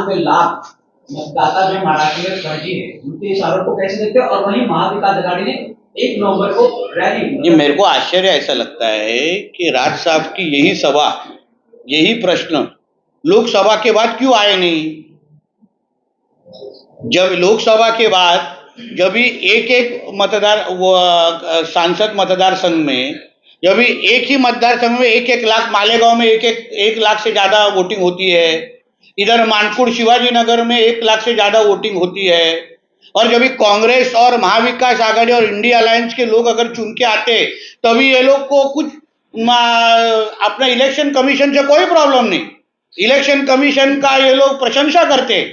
98 लाख मतदाता जो मराठी में फर्जी है, उनके इस आरोप को कैसे देखते हैं? और वहीं महाविकास अघाड़ी ने 1 नवंबर को रैली। ये मेरे को आश्चर्य ऐसा लगता है कि राज साहब की यही सभा, यही प्रश्न लोकसभा के बाद क्यों आए नहीं? जब लोकसभा के बाद जब भी एक मतदार सांसद मतदार संघ में जब भी एक ही मतदार संघ में 1-1 लाख, मालेगांव में 1 लाख से ज्यादा वोटिंग होती है, इधर मानपुर शिवाजी नगर में 1 लाख से ज्यादा वोटिंग होती है, और जब भी कांग्रेस और महाविकास आघाड़ी और इंडिया अलायंस के लोग अगर चुन के आते तभी ये लोग को कुछ अपना इलेक्शन कमीशन से कोई प्रॉब्लम नहीं, इलेक्शन कमीशन का ये लोग प्रशंसा करते।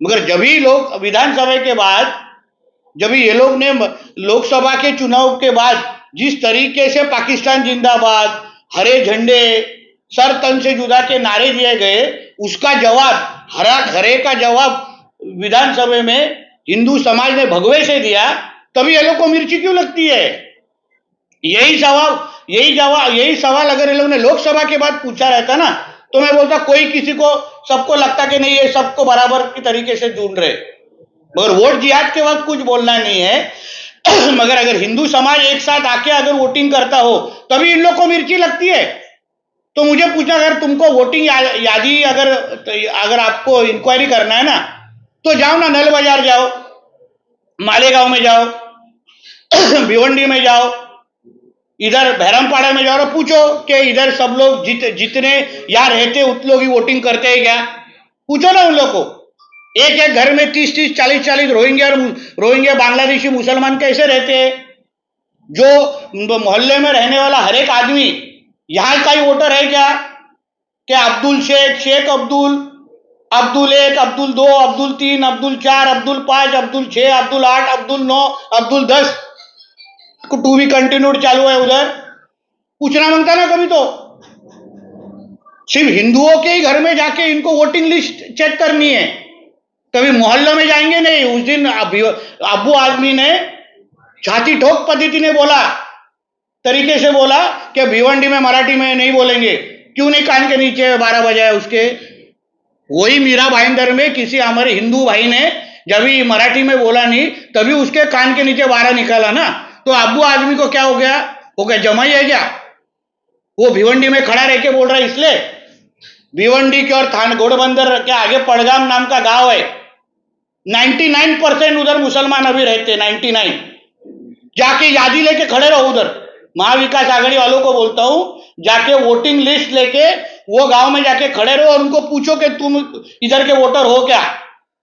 मगर जब ही लोग विधानसभा के बाद, जब ये लोग ने लोकसभा के चुनाव के बाद जिस तरीके से पाकिस्तान जिंदाबाद, हरे झंडे, सर तन से जुदा के नारे दिए गए, उसका जवाब हरे का जवाब विधानसभा में हिंदू समाज ने भगवे से दिया, तभी ये लोग को मिर्ची क्यों लगती है? यही सवाल अगर ये लोग ने लोकसभा के बाद पूछा रहता ना, तो मैं बोलता कोई किसी को, सबको लगता कि नहीं ये सबको बराबर की तरीके से ढूंढ रहे, मगर वोट जिहाद के वक्त कुछ बोलना नहीं है। मगर अगर हिंदू समाज एक साथ आके अगर वोटिंग करता हो तभी इन लोग को मिर्ची लगती है। तो मुझे पूछा, अगर तुमको वोटिंग यादी अगर आपको इंक्वायरी करना है ना, तो जाओ ना, नल बाजार जाओ, मालेगांव में जाओ, भिवंडी में जाओ, इधर भैरमपाड़ा में जाओ और पूछो कि इधर सब लोग जितने यहाँ रहते उतने लोग ही वोटिंग करते हैं क्या? पूछो ना उन लोग को। एक घर में 30-30, 40-40 रोहिंग्या बांग्लादेशी मुसलमान कैसे रहते हैं? जो मोहल्ले में रहने वाला हर एक आदमी यहाँ का ही वोटर है क्या? अब्दुल शेख अब्दुल 1, अब्दुल 2, अब्दुल 3, अब्दुल 4, अब्दुल 5, अब्दुल 6, अब्दुल 8, अब्दुल 9, अब्दुल 10 को टू भी कंटिन्यूड चालू है उधर। पूछना मांगता ना कभी, तो सिर्फ हिंदुओं के ही घर में जाके इनको वोटिंग लिस्ट चेक करनी है, कभी मोहल्लों में जाएंगे नहीं। उस दिन अब्बू आदमी ने छाती ठोक पद्धति ने बोला, तरीके से बोला कि भिवंडी में मराठी में नहीं बोलेंगे। क्यों नहीं कान के नीचे 12 बजाए उसके? वही मीरा भाईंदर में किसी हमारे हिंदू भाई ने जब भी मराठी में बोला नहीं, तभी उसके कान के नीचे 12 निकाला ना। तो अब्बू आदमी को क्या हो गया? वो क्या जमाई है क्या? वो भिवंडी में खड़ा रह के बोल रहा है इसलिए। भिवंडी के और थान घोड़बंदर के आगे पड़गाम नाम का गांव है, 99% उधर मुसलमान अभी रहते, 99। जाके यादी लेके खड़े रहो उधर। महाविकास आघाड़ी वालों को बोलता हूं, जाके वोटिंग लिस्ट लेके वो गांव में जाके खड़े रहो और उनको पूछो कि तुम इधर के वोटर हो क्या,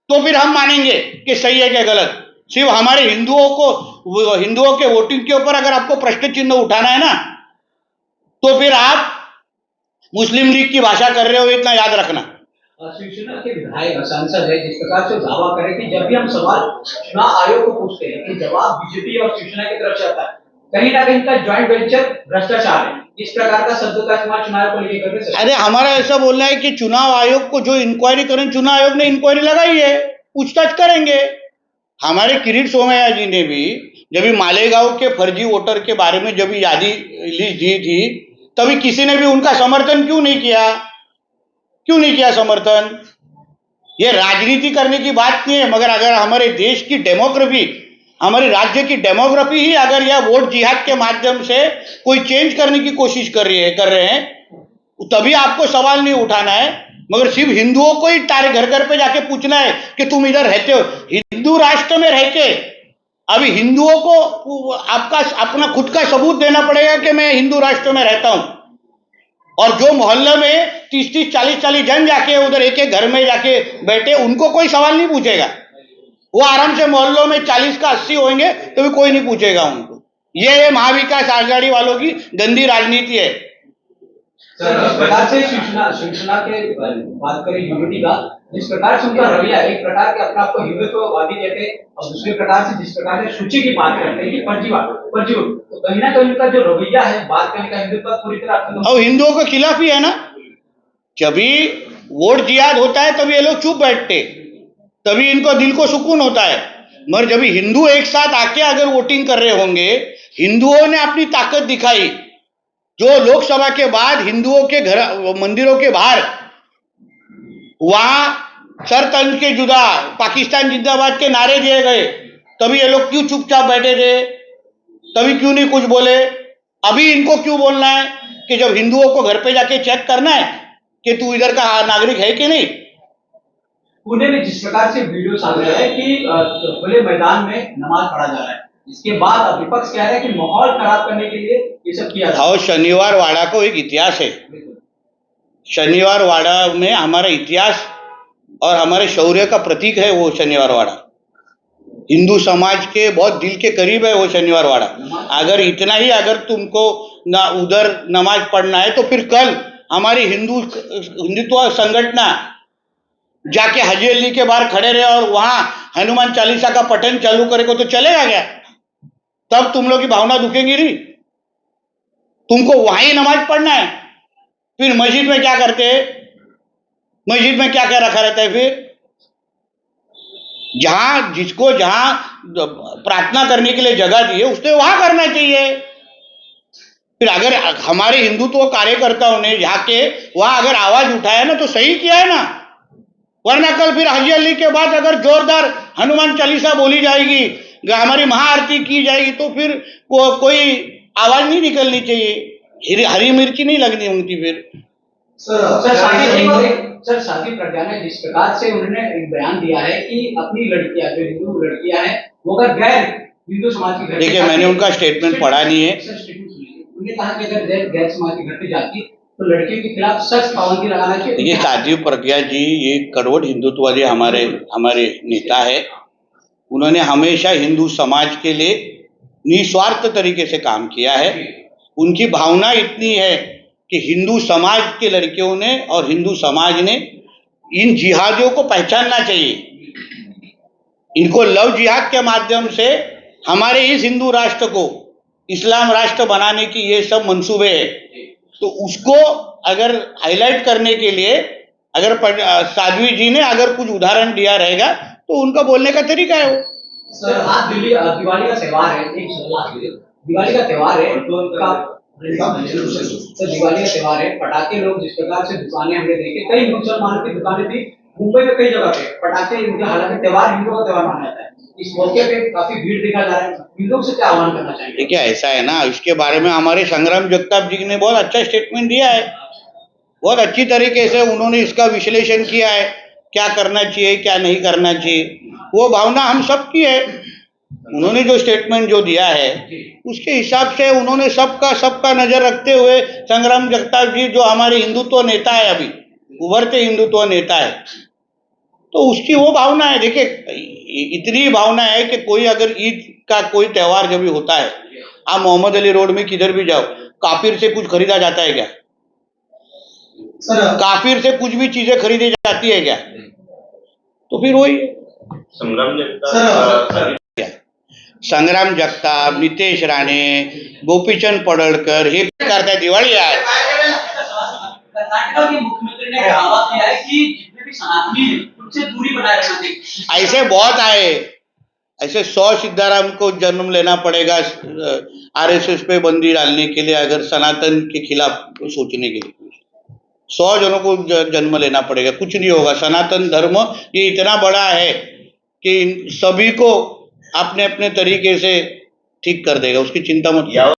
तो फिर हम मानेंगे कि सही है क्या गलत। सिर्फ हमारे हिंदुओं के वोटिंग के ऊपर अगर आपको प्रश्न चिन्ह उठाना है ना, तो फिर आप मुस्लिम लीग की भाषा कर रहे हो, इतना याद रखना। शिवसेना के विधायक सांसद है जिस प्रकार से दावा करे कि जब भी हम सवाल चुनाव आयोग को पूछते हैं कि जवाब बीजेपी और शिवसेना की तरफ से आता है, कहीं ना कहीं का ज्वाइंट वेंचर भ्रष्टाचार है, इस प्रकार का शब्दों का इस्तेमाल चुनाव को लेकर करके। अरे हमारा ऐसा बोलना है कि चुनाव आयोग को जो इंक्वायरी करें, चुनाव आयोग ने इंक्वायरी लगाई है, पूछताछ करेंगे। हमारे किरीट सोमैया जी ने भी जब भी मालेगांव के फर्जी वोटर के बारे में जब यादी दी थी, तभी किसी ने भी उनका समर्थन क्यों नहीं किया समर्थन? ये राजनीति करने की बात नहीं है, मगर अगर हमारे देश की डेमोग्राफी, हमारे राज्य की डेमोग्राफी ही अगर यह वोट जिहाद के माध्यम से कोई चेंज करने की कोशिश कर रहे हैं, तभी आपको सवाल नहीं उठाना है। मगर सिर्फ हिंदुओं को ही घर घर पे जाके पूछना है कि तुम इधर रहते हो। हिंदू राष्ट्र में रह के अभी हिंदुओं को आपका अपना खुद का सबूत देना पड़ेगा कि मैं हिंदू राष्ट्र में रहता हूं। और जो मोहल्ले में 30-30, 40-40 जन जाके उधर एक घर में जाके बैठे, उनको कोई सवाल नहीं पूछेगा। वो आराम से मोहल्लों में 40 का 80 होंगे तो भी कोई नहीं पूछेगा उनको। ये महाविकास आघाड़ी वालों की गंदी राजनीति है। सर, जिस प्रकार से शिवसेना के बात करें यूनिटी का, जिस प्रकार से उनका रवैया, एक प्रकार के अपने आपको हिंदुत्ववादी कहते हैं और दूसरे प्रकार से जिस प्रकार से सूची की बात करते हैं कि फर्जी, तो कहीं ना कहीं उनका जो रवैया है बात करने का हिंदुत्व पूरी तरह और हिंदुओं के खिलाफ ही है ना। जब भी वोट जिहाद होता है तभी ये लोग चुप बैठते, तभी इनको दिल को सुकून होता है। मगर जब हिंदू एक साथ आके अगर वोटिंग कर रहे होंगे, हिंदुओं ने अपनी ताकत दिखाई, जो लोकसभा के बाद हिंदुओं के घर मंदिरों के बाहर वहां सर तन के जुदा, पाकिस्तान जिंदाबाद के नारे दिए गए, तभी ये लोग क्यों चुपचाप बैठे थे? तभी क्यों नहीं कुछ बोले? अभी इनको क्यों बोलना है कि जब हिंदुओं को घर पे जाके चेक करना है कि तू इधर का नागरिक है कि नहीं? पुणे में जिस प्रकार से वीडियो सामने आया कि खुले मैदान में नमाज पढ़ा जा रहा है, इसके बाद अब विपक्ष कह रहा है कि माहौल खराब करने के लिए ये सब किया जा रहा और शनिवार वाड़ा को एक इतिहास है। है। शनिवार वाड़ा में हमारा इतिहास और हमारे शौर्य का प्रतीक है वो शनिवार वाड़ा। हिंदू समाज के बहुत दिल के करीब है वो शनिवार वाड़ा। अगर इतना ही अगर तुमको ना उधर नमाज पढ़ना है तो फिर कल हमारी हिंदुत्व संगठना जाके हाजी अली के बाहर खड़े रहे और वहां हनुमान चालीसा का पठन चालू करेगा तो चलेगा क्या? तब तुम लोग की भावना दुखेंगी नहीं? तुमको वहां ही नमाज पढ़ना है, फिर मस्जिद में क्या करते हैं? मस्जिद में क्या क्या रखा रहता है? फिर जहां जिसको जहां प्रार्थना करने के लिए जगह दी है उसने वहां करना चाहिए। फिर अगर हमारे हिंदुत्व कार्यकर्ताओं ने जाके वहां अगर आवाज उठाया ना तो सही किया है ना, वरना कल फिर हाजी अली के बाद अगर जोरदार हनुमान चालीसा बोली जाएगी, हमारी महाआरती की जाएगी तो फिर कोई आवाज नहीं निकलनी चाहिए, हरी मिर्ची नहीं लगनी होती फिर। सर साथी प्रज्ञा ने जिस प्रकार से उन्होंने एक बयान दिया है कि अपनी लड़कियां जो हिंदू लड़कियां हैं वो अगर गैर हिंदू समाज की घर देखिए मैंने उनका स्टेटमेंट पढ़ा नहीं है। उन्होंने कहा कि अगर गैर समाज के घर पे जाती तो लड़कियों के खिलाफ सख्त पाबंदी लगाना चाहिए। देखिए साध्वी प्रज्ञा जी ये कड़वट हिंदुत्ववादी हमारे नेता है। उन्होंने हमेशा हिंदू समाज के लिए निस्वार्थ तरीके से काम किया है। उनकी भावना इतनी है कि हिंदू समाज के लड़कियों ने और हिंदू समाज ने इन जिहादियों को पहचानना चाहिए। इनको लव जिहाद के माध्यम से हमारे इस हिंदू राष्ट्र को इस्लाम राष्ट्र बनाने की ये सब मंसूबे हैं, तो उसको अगर हाईलाइट करने के लिए अगर साध्वी जी ने अगर कुछ उदाहरण दिया रहेगा तो उनका बोलने का तरीका है वो। सर आज दिवाली का त्योहार है, दिवाली का त्योहार है तो दिवाली का त्योहार है, पटाखे लोग जिस प्रकार से दुकानें हमने देखी, कई मुसलमानों की दुकानें थी मुंबई में कई जगह पे पटाखे, इनके हालांकि त्योहार हिंदुओं का त्योहार माना जाता है, इस मौके पे काफी भीड़ दिखा जा रहा है, हिंदुओं से क्या आह्वान करना चाहिए? देखिए ऐसा है ना, इसके बारे में हमारे संग्राम जगताप जी ने बहुत अच्छा स्टेटमेंट दिया है। बहुत अच्छी तरीके से उन्होंने इसका विश्लेषण किया है, क्या करना चाहिए क्या नहीं करना चाहिए। वो भावना हम सबकी है। उन्होंने जो स्टेटमेंट जो दिया है उसके हिसाब से उन्होंने सबका नजर रखते हुए संग्राम जगताप जी जो हमारे हिंदुत्व नेता है, अभी उभरते हिंदुत्व नेता है, तो उसकी वो भावना है। देखिए इतनी भावना है कि कोई अगर ईद का कोई त्योहार जब भी होता है, आप मोहम्मद अली रोड में किधर भी जाओ, काफिर से कुछ खरीदा जाता है क्या? काफिर से कुछ भी चीजें खरीदी जाती है क्या? तो फिर वही संग्राम जगताप, नितेश राणे, गोपीचंद पडळकर हे करताय दिवाळी आहे। कर्नाटक के मुख्यमंत्री ने दावा किया है कि जितने भी सनातनी हैं उनसे दूरी बनाए रखना चाहिए। ऐसे बहुत आए, ऐसे 100 सिद्धाराम को जन्म लेना पड़ेगा आरएसएस पे बंदी डालने के लिए, अगर सनातन के खिलाफ सोचने के लिए 100 जनों को जन्म लेना पड़ेगा, कुछ नहीं होगा। सनातन धर्म ये इतना बड़ा है कि सभी को अपने अपने तरीके से ठीक कर देगा, उसकी चिंता मत करो।